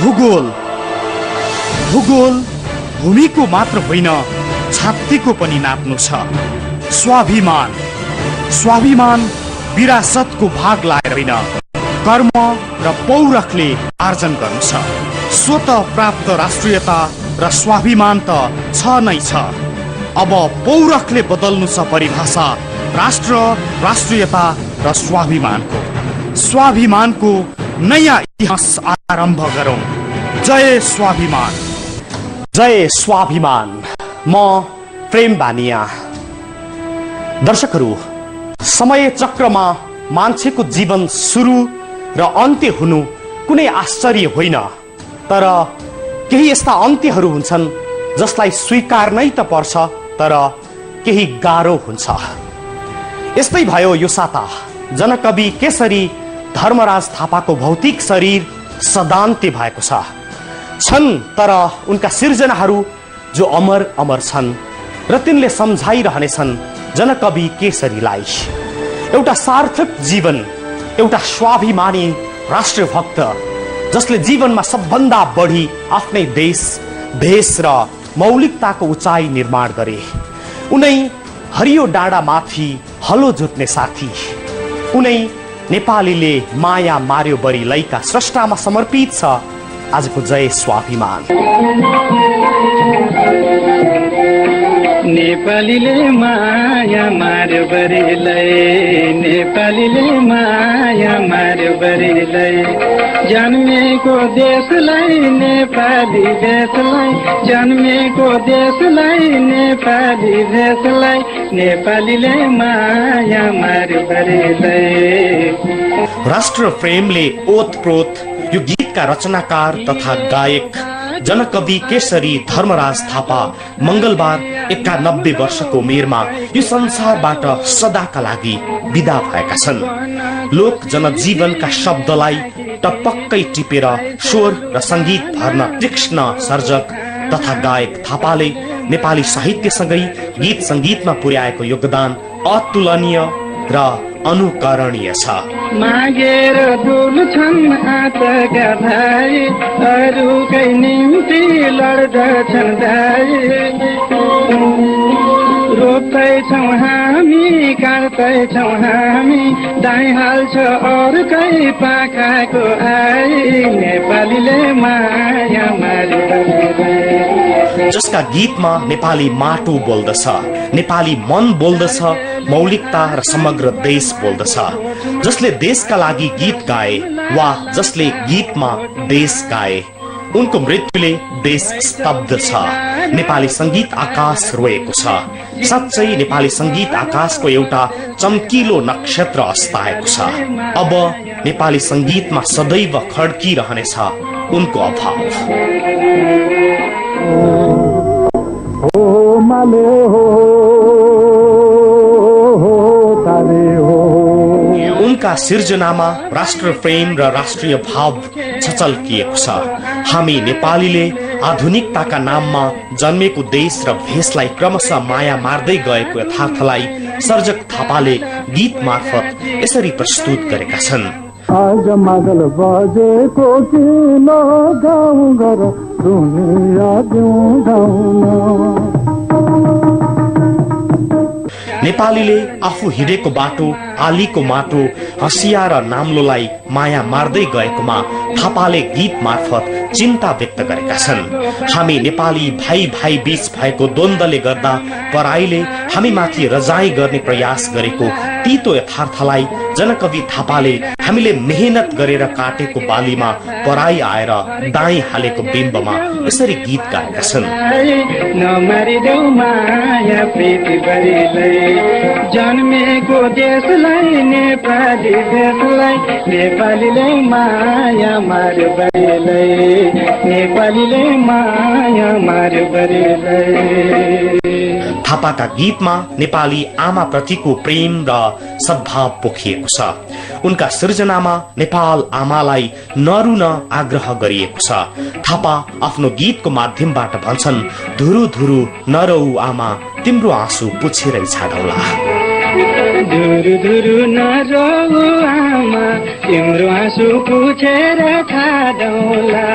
भूगोल भूगोल भूमिको मात्र होइन, छातीको पनि नाप्नु छ। स्वाभिमान स्वाभिमान विरासतको भाग लाएर होइन, कर्म र पौरखले आर्जन गर्नु छ। स्वत प्राप्त राष्ट्रियता र स्वाभिमान त छ नै छ। अब पौरखले बदल्नु छ परिभाषा राष्ट्र, राष्ट्रियता र स्वाभिमानको नयाँ इतिहास आरम्भ गरौं। जय स्वाभिमान। जय स्वाभिमान। म प्रेम बानिया। दर्शकहरू, समय चक्रमा मान्छेको जीवन सुरु र अन्त्य हुनु कुनै आश्चर्य होइन, तर केही यस्ता अन्त्यहरू हुन्छन् जसलाई स्वीकार नै त पर्छ, तर केही गाह्रो हुन्छ। यस्तै भयो यो साता। जनकवि केशरी धर्मराज थापाको भौतिक शरीर सदान्त्य भएको छन्, तर उनका सिर्जनाहरू जो अमर अमर छन् र तिनले सम्झाइरहनेछन् जनकवि केशरीलाई। एउटा सार्थक जीवन, एउटा स्वाभिमानी राष्ट्रभक्त जसले जीवनमा सबभन्दा बढी आफ्नै देश, भेष र मौलिकताको उचाइ निर्माण गरे। उनै हरियो डाँडा माथि हलो जोत्ने साथी, उनै नेपालीले माया मार्यो बरी लैका स्रष्टामा समर्पित छ आजको जय स्वाभिमान। नेपालीले माया मार्यो बरेलै, नेपालीले माया मार्यो बरेलै, जन्मेको देशलाई नेपाली देशलाई, जन्मेको देशलाई नेपाली देशलाई, नेपालीले माया मार्यो बरेलै। राष्ट्र प्रेमले ओतप्रोत यो गीतका रचनाकार तथा गायक जनकवि केशरी धर्मराज थापा मंगलबार 91 वर्षको उमेरमा यो संसारबाट सदाका लागि विदा भएका छन्। लोक जनजीवनका शब्दलाई टपक्कै टिपेर स्वर र संगीत भर्न तीक्ष्ण सर्जक तथा गायक थापाले नेपाली साहित्यसँगै गीत संगीतमा पुर्याएको योगदान अतुलनीय र अनुकरणीय छ। मागेर डुल्छन् आँटका भाइ, अरूकै निम्ति लड्दछन् दाइ। रोप्दैछौँ हामी, काट्दैछौँ हामी, दाइ हाल्छ अर्कै पाखाको आई, नेपालीले माया मार्यो। जसका गीतमा नेपाली माटो बोल्दछ, नेपाली मन बोल्दछ, मौलिकता र समग्र देश बोल्दछ। जसले देशका लागि गीत गाए वा जसले गीतमा देश गाए, उनको मृत्युले देश स्तब्ध छ। नेपाली संगीत आकाश रोएको छ। साँच्चै नेपाली संगीत आकाशको एउटा चम्किलो नक्षत्र अस्ताएको छ। अब नेपाली संगीतमा सदैव खड्किरहनेछ उनको अभाव। उनका सिर्जनामा राष्ट्र प्रेम र राष्ट्रिय भाव छचल्किएको छ। हामी नेपालीले आधुनिकताका नाममा जन्मेको देश र भेषलाई क्रमशः माया मार्दै गएको यथार्थलाई सर्जक थापाले गीत मार्फत यसरी प्रस्तुत गरेका छन्। आज मादल बजेको किन गाउँ घर दुनिया दिउँ गाउन। नेपालीले आफू हिँडेको बाटो, आलीको माटो, हँसिया र नाम्लोलाई माया मार्दै गएकोमा थापाले गीत मार्फत चिन्ता व्यक्त गरेका छन्। हामी नेपाली भाइ भाइ बीच भएको द्वन्द्वले गर्दा पराईले हामी माथि रजाई गर्ने प्रयास गरेको तीतो यथार्थलाई जनकवि थापाले हामीले मेहनत गरेर काटेको बालीमा पराई आएर दाई हालेको बिम्बमा यसरी गीत गाएका छन्। जन्मेको देशलाई नेपाली देशलाई, नेपालीले माया मार्यो बरेलै, नेपालीले माया मार्यो बरेलै। थापाका गीतमा नेपाली आमा प्रतिको प्रेम र सद्भाव पोखिएको छ। उनका सृजनामा नेपाल आमालाई नरुन आग्रह गरिएको छ। थापा आफ्नो गीतको माध्यमबाट भन्छन्, धुरु धुरु नरौ आमा, तिम्रो आँसु पुछेरै छाडौला। धुरु धुरु नरौ आमा, तिम्रो आँसु पुछेर छाडौला।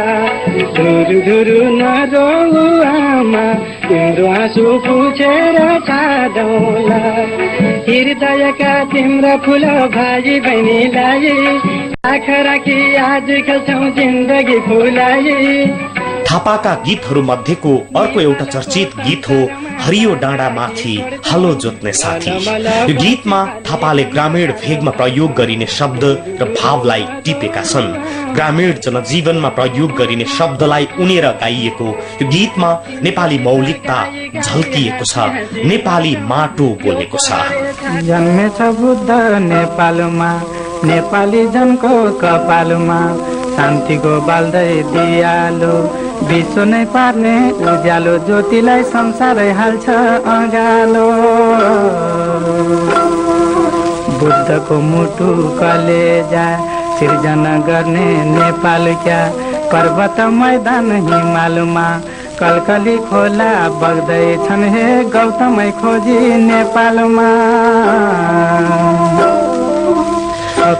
धुरु धुरु नरोऊ आमा तिम्रो आँसु पुछेर छाडौँला हृदयका तिम्रा फुल भाइ बहिनीलाई आँखा राखी आज खेल्छौँ जिन्दगी फुलाई। थापाका गीतहरू मध्येको अर्को एउटा चर्चित गीत हो हरियो डाँडा माथि हलो जोत्ने साथी। यो गीतमा थापाले ग्रामीण भेगमा प्रयोग गरिने शब्द र भावलाई टिपेका छन्। ग्रामीण जनजीवनमा प्रयोग गरिने शब्दलाई उनेर गाइएको यो गीतमा नेपाली मौलिकता झल्किएको छ, नेपाली माटो बोलेको छ। जन्मेछ बुद्ध नेपालमा नेपाली जनको कपालमा शान्तिको बाल्दै दियालो विश्व नै पार्ने उज्यालो ज्योतिलाई संसारै हाल्छ अँगालो। बुद्धको मुटु कलेजा सिर्जना गर्ने नेपाल क्या पर्वत मैदान हिमालमा कलकली खोला बग्दैछन् हे गौतमै खोजी नेपालमा।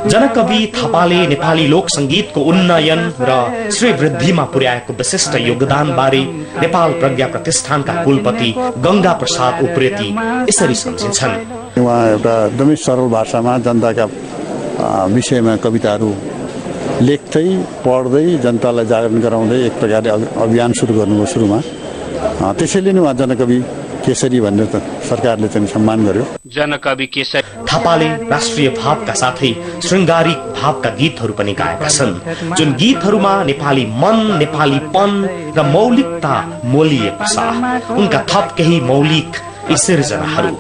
जनकवि थापाले नेपाली लोक संगीतको उन्नयन र श्रीवृद्धिमा पुर्याएको विशिष्ट योगदान बारे नेपाल प्रज्ञा प्रतिष्ठानका कुलपति गंगा प्रसाद उप्रेती यसरी सम्झिन्छन्। उहाँ एउटा एकदमै सरल भाषामा जनताका विषयमा कविताहरू लेख्दै पढ्दै जनतालाई जागरण गराउँदै एक प्रकारले अभियान सुरु गर्नुभयो सुरुमा। त्यसैले नै उहाँ जनकवि केसरी भनेर सरकारले चाहिँ सम्मान गर्यो। जनकवि केसरी थापाले राष्ट्रिय भावका साथै श्रृंगारिक भावका गीतहरू पनि गाएका छन्, जुन गीतहरूमा नेपाली मन, नेपालीपन र मौलिकता मोलिएको छ। उनका थप केही मौलिक सिर्जनाहरू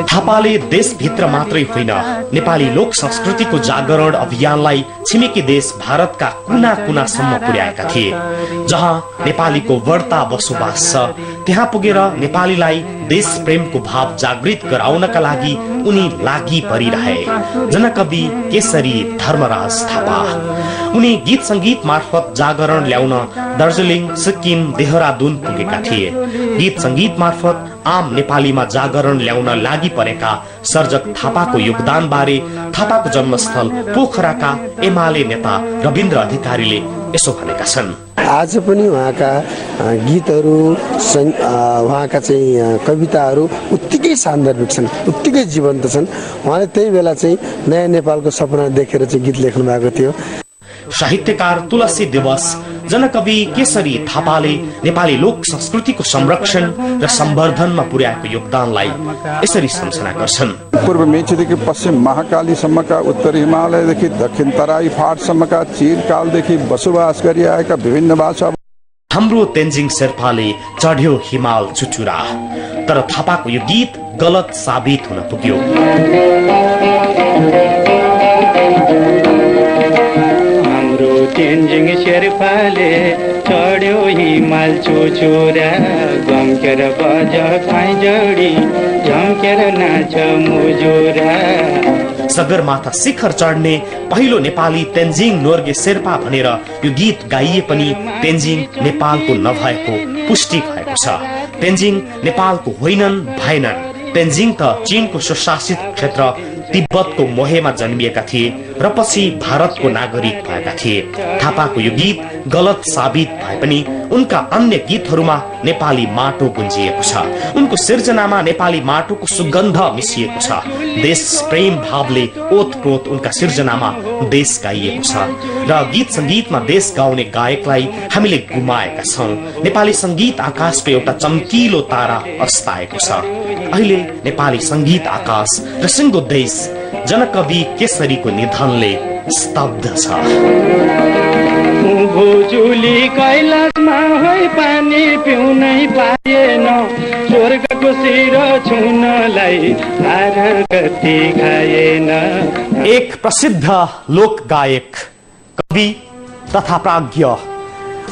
थापाले देशभित्र मात्रै होइन नेपाली लोक संस्कृतिको जागरण अभियानलाई छिमेकी देश भारतका कुना कुनासम्म पुर्याएका थिए। जहाँ नेपालीको बढ्ता बसोबास छ त्यहाँ पुगेर नेपालीलाई देश प्रेमको भाव जागृत गराउनका लागि उनी लागि परिरहे। जनकवि केसरी धर्मराज थापा उनी गीत संगीत मार्फत जागरण ल्याउन दार्जिलिङ, सिक्किम, देहरादून पुगेका थिए। गीत संगीत मार्फत आम नेपालीमा जागरण ल्याउन लागि परेका सर्जक थापाको योगदान बारे थापाको जन्मस्थल पोखराका एमाले नेता रविन्द्र अधिकारीले यसो भनेका छन्। आज पनि उहाँका गीतहरू उहाँका चाहिँ कविताहरू उत्तिकै सान्दर्भिक छन्, उत्तिकै जीवन्त छन्। उहाँले त्यही बेला चाहिँ नयाँ नेपालको सपना देखेर चाहिँ गीत लेख्नु भएको थियो। साहित्यकार तुलसी दिवस जनकवि केसरी थापाले नेपाली लोक संस्कृतिको संरक्षण र सम्वर्धनमा पुर्याएको योगदानलाई यसरी सम्झना गर्छन्। पूर्व मेचीदेखि पश्चिम महाकालीसम्मका, उत्तर हिमालयदेखि दक्षिण तराई फाँटसम्मका चिरकालदेखि बसोबास गरिआएका विभिन्न भाषा। हाम्रो तेन्जिङ शेर्पाले चढ्यो हिमाल चुचुरा, तर थापाको यो गीत गलत साबित हुन पुग्यो। तेन्जिङ शेर्पाले चढ्यो हिमाल चुचुरा गम्केर बज खैजडी झम्केर नाच मुजुरा। सगरमाथा शिखर चढ्ने पहिलो नेपाली तेन्जिङ नोर्गे शेर्पा भनेर यो गीत गाइए पनि तेन्जिङ नेपालको नभएको पुष्टि भएको छ। तेन्जिङ नेपालको होइनन् भएनन्। तेन्जिङ त चीनको सुशासित क्षेत्र तिब्बतको मोहेमा जन्मिएका थिए र पछि भारतको नागरिक भएका थिए। थापाको यो गीत गलत साबित भए पनि उनका अन्य गीतहरूमा नेपाली माटो गुन्जिएको छ। उनको सिर्जनामा नेपाली माटोको सुगन्ध मिसिएको छ। देश प्रेम भावले ओतप्रोत उनका सिर्जनामा देश गाइएको छ र गीत संगीतमा देश गाउने गायकलाई हामीले गुमाएका छौं। नेपाली संगीत आकाशको एउटा चम्किलो तारा अस्ताएको छ। अहिले नेपाली संगीत आकाश र सिङ्गो देश जनकवि केसरीको निधनले स्तब्ध छ। भुजुली कैलाशमा होइ पानी पिउनै पाएन, स्वर्गको शिर छुनलाई आरती खाएन। एक प्रसिद्ध लोक गायक, कवि तथा प्राज्ञ,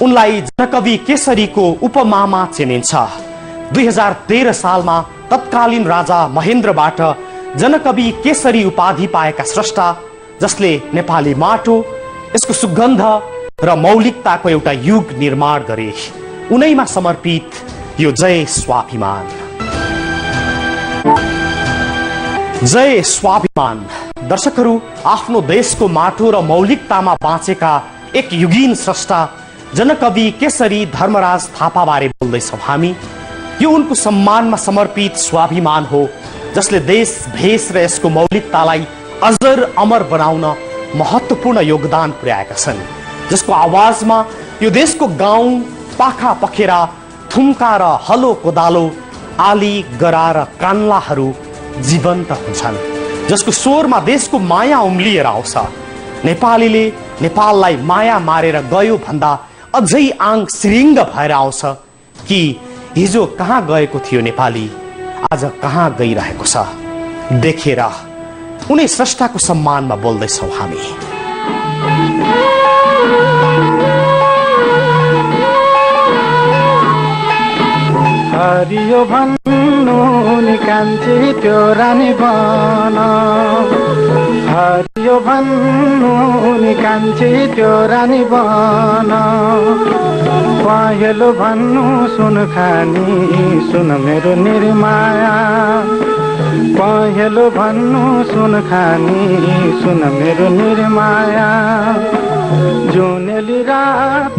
उनलाई जनकवि केसरीको उपमामा चिनिन्छ। 2013 सालमा तत्कालीन राजा महेन्द्रबाट जनकवि केसरी उपाधि पाएका स्रष्टा, जसले नेपाली माटो, यसको सुगन्ध र मौलिकताको एउटा युग निर्माण गरे, उनैमा समर्पित यो जय स्वाभिमान। जय स्वाभिमान। दर्शकहरू, आफ्नो देशको माटो र मौलिकतामा बाँचेका एक युगीन स्रष्टा जनकवि केशरी धर्मराज थापाबारे बोल्दैछौँ हामी। यो उनको सम्मानमा समर्पित स्वाभिमान हो जसले देश भेष र यसको मौलिकतालाई अजर अमर बनाउन महत्त्वपूर्ण योगदान पुर्याएका छन्, जसको आवाजमा यो देशको गाउँ पाखा पखेरा थुम्का र हलो कोदालो आली गरा र कान्लाहरू जीवन्त हुन्छन्, जसको स्वरमा देशको माया उम्लिएर आउँछ। नेपालीले नेपाललाई माया मारेर गयो भन्दा अझै आङ सिरिङ्ग भएर आउँछ कि हिजो कहाँ गएको थियो नेपाली, आज कहाँ गइरहेको छ देखेर उनी स्रष्टाको सम्मानमा बोल्दैछौँ हामी। हरियो भन्नु नि कान्छी त्यो रानी बन, हरियो भन्नु नि कान्छी त्यो रानी बन, पहेँलो भन्नु सुन खानी सुन मेरो निर्माया, पहेँलो भन्नु सुन खानी सुन मेरो निर्माया।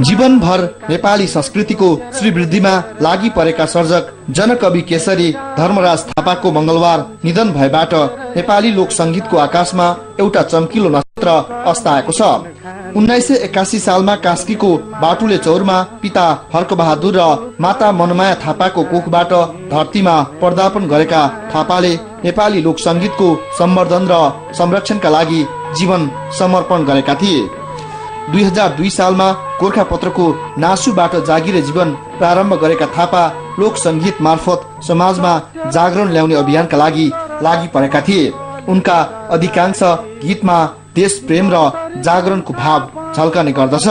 जीवनभर नेपाली संस्कृतिको श्रीवृद्धिमा लागि परेका सर्जक जनकवि केशरी धर्मराज थापाको मंगलबार निधन भएबाट नेपाली लोक संगीतको आकाशमा एउटा चम्किलो नक्षत्र अस्ताएको छ। 1981 सालमा कास्कीको बाटुले चौरमा पिता हर्कबहादुर र माता मनमाया थापाको कोखबाट धरतीमा पदार्पण गरेका थापाले नेपाली लोक संगीतको सम्वर्धन र संरक्षणका लागि जीवन समर्पण गरेका थिए। 2002 सालमा गोरखापत्रको नासुबाट जागिरे जीवन प्रारम्भ गरेका थापा लोक संगीत मार्फत समाजमा जागरण ल्याउने अभियानका लागि परेका थिए। उनका अधिकांश गीतमा देश प्रेम र जागरणको भाव झल्कने गर्दछ।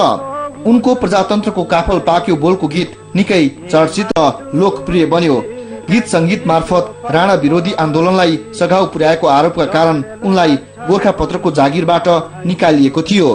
उनको प्रजातन्त्रको काफल पाक्यो बोलको गीत निकै चर्चित र लोकप्रिय बन्यो। गीत संगीत मार्फत राणा विरोधी आन्दोलनलाई सघाउ पुर्याएको आरोपका कारण उनलाई गोरखापत्रको जागिरबाट निकालिएको थियो।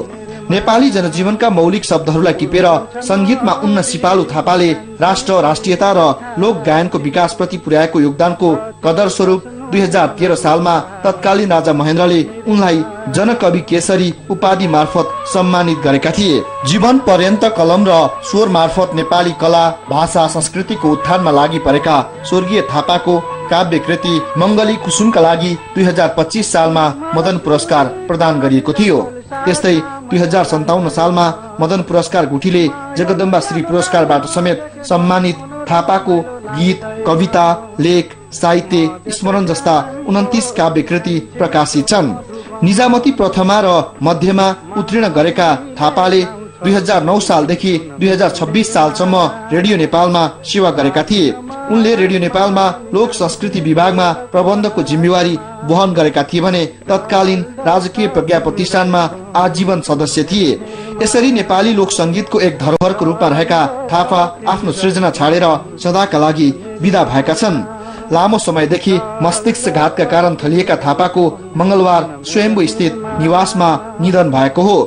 नेपाली जनजीवनका मौलिक शब्दहरूलाई टिपेर संगीतमा उन्न सिपालु थापाले राष्ट्र राष्ट्रियता र लोक गायनको विकासप्रति पुर्याएको योगदानको कदर स्वरूप 2013 सालमा तत्कालीन राजा महेन्द्रले उनलाई जनकवि केशरी उपाधि मार्फत सम्मानित गरेका थिए। जीवन पर्यन्त कलम र स्वर मार्फत नेपाली कला भाषा संस्कृतिको उत्थानमा लागि परेका स्वर्गीय थापाको काव्य कृति मंगली कुसुमका लागि 2025 सालमा मदन पुरस्कार प्रदान गरिएको थियो। त्यस्तै 2057 सालमा मदन पुरस्कार गुठीले जगदम्बा श्री पुरस्कारबाट समेत सम्मानित थापाको गीत, कविता, लेख, साहित्य, स्मरण जस्ता 29 काव्य कृति प्रकाशित छन्। निजामती प्रथमा र मध्यमा उत्तीर्ण गरेका थापाले 2009 सालदेखि 2026 सालसम्म रेडियो नेपालमा सेवा गरेका थिए। उनले रेडियो नेपालमा लोक संस्कृति विभागमा प्रबन्धकको जिम्मेवारी वहन गरेका थिए भने तत्कालीन राजकीय प्रज्ञा प्रतिष्ठानमा आजीवन सदस्य थिए। यसरी नेपाली लोक संगीतको एक धरोहरको रूपमा रहेका थापा आफ्नो सृजना छाडेर सदाका लागि विदा भएका छन्। लामो समयदेखि मस्तिष्कघातका कारण थलिएका थापाको मंगलबार स्वयम्भू स्थित निवासमा निधन भएको हो।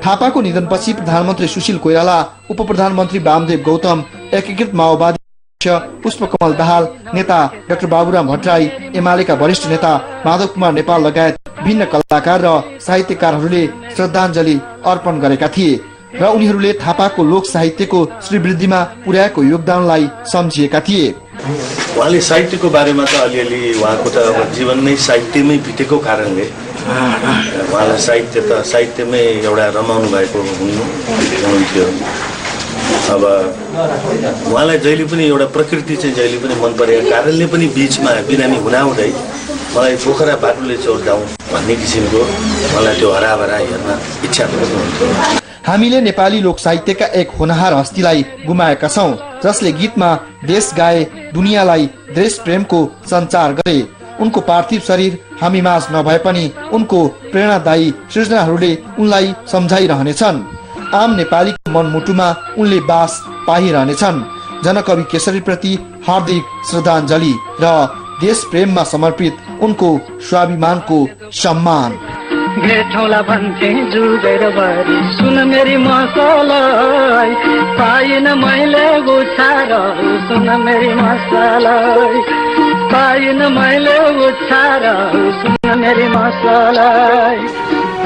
थापाको निधनपछि प्रधानमन्त्री सुशील कोइराला, उप प्रधानमन्त्री वामदेव गौतम, एकीकृत माओवादी पुष्पकमल दाहाल, नेता डाक्टर बाबुराम भट्टराई, एमालेका वरिष्ठ नेता माधव कुमार नेपाल लगायत विभिन्न कलाकार र साहित्यकारहरूले श्रद्धाञ्जली अर्पण गरेका थिए र उनीहरूले थापाको लोक साहित्यको श्रीवृद्धिमा पुर्याएको योगदानलाई सम्झिएका थिए। उहाँले साहित्यको बारेमा त अलिअलि उहाँको त जीवन नै साहित्यमै बितेको कारणले उहाँलाई साहित्यमै एउटा रमाउनु भएको हुनुहुन्थ्यो। अब उहाँलाई जहिले पनि एउटा प्रकृति चाहिँ जहिले पनि मन परेको कारणले पनि बीचमा बिरामी हुँदाहुँदै मलाई पोखरा बाटुले चौर जाउँ भन्ने किसिमको मलाई त्यो हराभरा हेर्न इच्छा हुन्थ्यो। हामीले नेपाली लोक साहित्यका एक होनहार हस्तीलाई गुमाएका छौं, जसले गीतमा देश गाए, दुनियाँलाई देश प्रेमको सञ्चार गरे। उनको पार्थिव शरीर हामी माझ नभए पनि उनको प्रेरणादायी सृजनाहरूले उनलाई सम्झाइरहनेछन्। आम नेपालीको मनमुटुमा उनले बास पाइरहनेछन्। जनकवि केशरी प्रति हार्दिक श्रद्धाञ्जली र देश प्रेममा समर्पित उनको स्वाभिमानको सम्मान। भेटौँला भन्थे जुगेर बारी सुन मेरी मसलाई, पाइन मैले गुछार सुन मेरी मसलाई, पाइन मैले गुछार सुन मेरी मसलाई,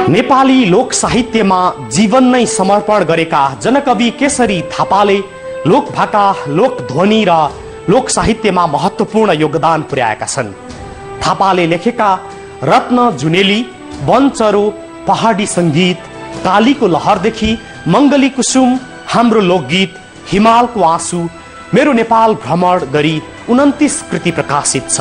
नेपाली लोक साहित्यमा जीवन नै समर्पण गरेका जनकवि केशरी थापाले लोकभाका, लोकध्वनि र लोक साहित्यमा महत्त्वपूर्ण योगदान पुर्याएका छन्। थापाले लेखेका रत्न जुनेली, वनचरो, पहाडी सङ्गीत, कालीको लहरदेखि मङ्गली कुसुम, हाम्रो लोकगीत, हिमालको आँसु, मेरो नेपाल भ्रमण गरी 29 कृति प्रकाशित छ।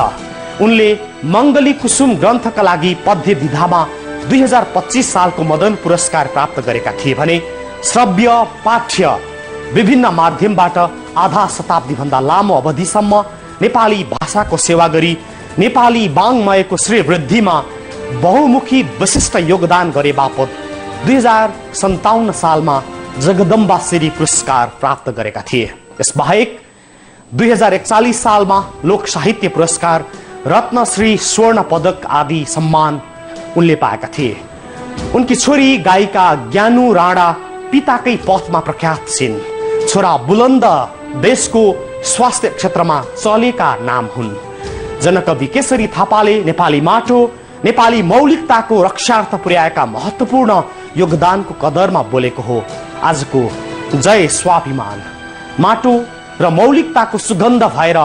उनले मङ्गली कुसुम ग्रन्थका लागि पद्य विधामा 2025 सालको मदन पुरस्कार प्राप्त गरेका थिए भने श्रव्य, पाठ्य विभिन्न माध्यमबाट आधा शताब्दी भन्दा लामो अवधिसम्म नेपाली भाषाको सेवा गरी नेपाली वाङ्मयको श्रीवृद्धिमा बहुमुखी विशिष्ट योगदान गरे बापत 2057 सालमा जगदम्बा श्री पुरस्कार प्राप्त गरेका थिए। यसबाहेक 2041 सालमा लोक साहित्य पुरस्कार, रत्नश्री, स्वर्ण पदक आदि सम्मान उनले पाएका थिए। उनकी छोरी गायिका ज्ञानु राणा पिताकै पथमा प्रख्यात छिन्। छोरा बुलन्द देशको स्वास्थ्य क्षेत्रमा चलेका नाम हुन्। जनकवि केशरी थापाले नेपाली माटो, नेपाली मौलिकताको रक्षार्थ पुर्याएका महत्त्वपूर्ण योगदानको कदरमा बोलेको हो आजको जय स्वाभिमान। माटो र मौलिकताको सुगन्ध भएर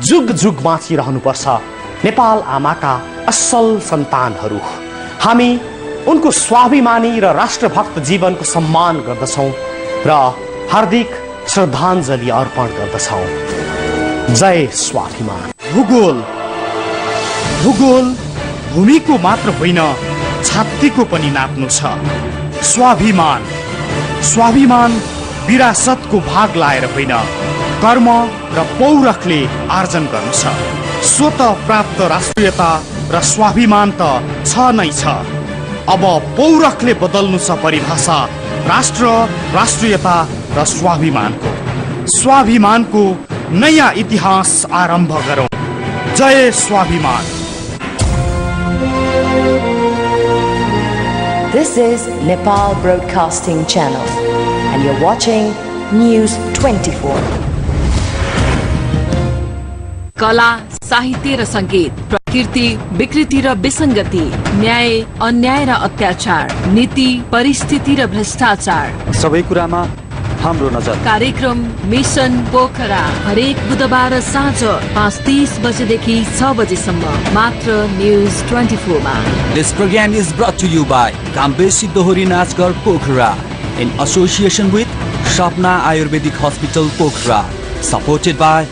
जुग जुग बाँचिरहनुपर्छ नेपाल आमाका असल सन्तानहरू। हामी उनको स्वाभिमानी र राष्ट्रभक्त जीवनको सम्मान गर्दछौँ र हार्दिक श्रद्धाञ्जली अर्पण गर्दछौँ। जय स्वाभिमान। भूगोल भूमिको मात्र होइन, छातीको पनि नाप्नु छ। स्वाभिमान विरासतको भाग लाएर होइन, कर्म र पौरखले आर्जन गर्नु छ। स्वत प्राप्त राष्ट्रियता र स्वाभिमान त छ नै छ। अब पौरखले बदल्नु छ परिभाषा राष्ट्र, राष्ट्रियता र स्वाभिमानको नयाँ इतिहास आरम्भ गरौँ। जय स्वाभिमान। This is Nepal Broadcasting Channel and you're watching News 24. कला, साहित्य र संगीत, प्रकृति, विकृति र विसंगति, न्याय, अन्याय र अत्याचार, नीति, परिस्थिति र भ्रष्टाचार, सबै कुरामा हाम्रो नजर। कार्यक्रम मिशन पोखरा हरेक बुधबार साँझ 5:30 बजेदेखि 6 बजेसम्म मात्र न्यूज 24 मा। This program is brought to you by Kambeshi Dohori Nachgar Pokhara in association with Shapna Ayurvedic Hospital Pokhara, supported by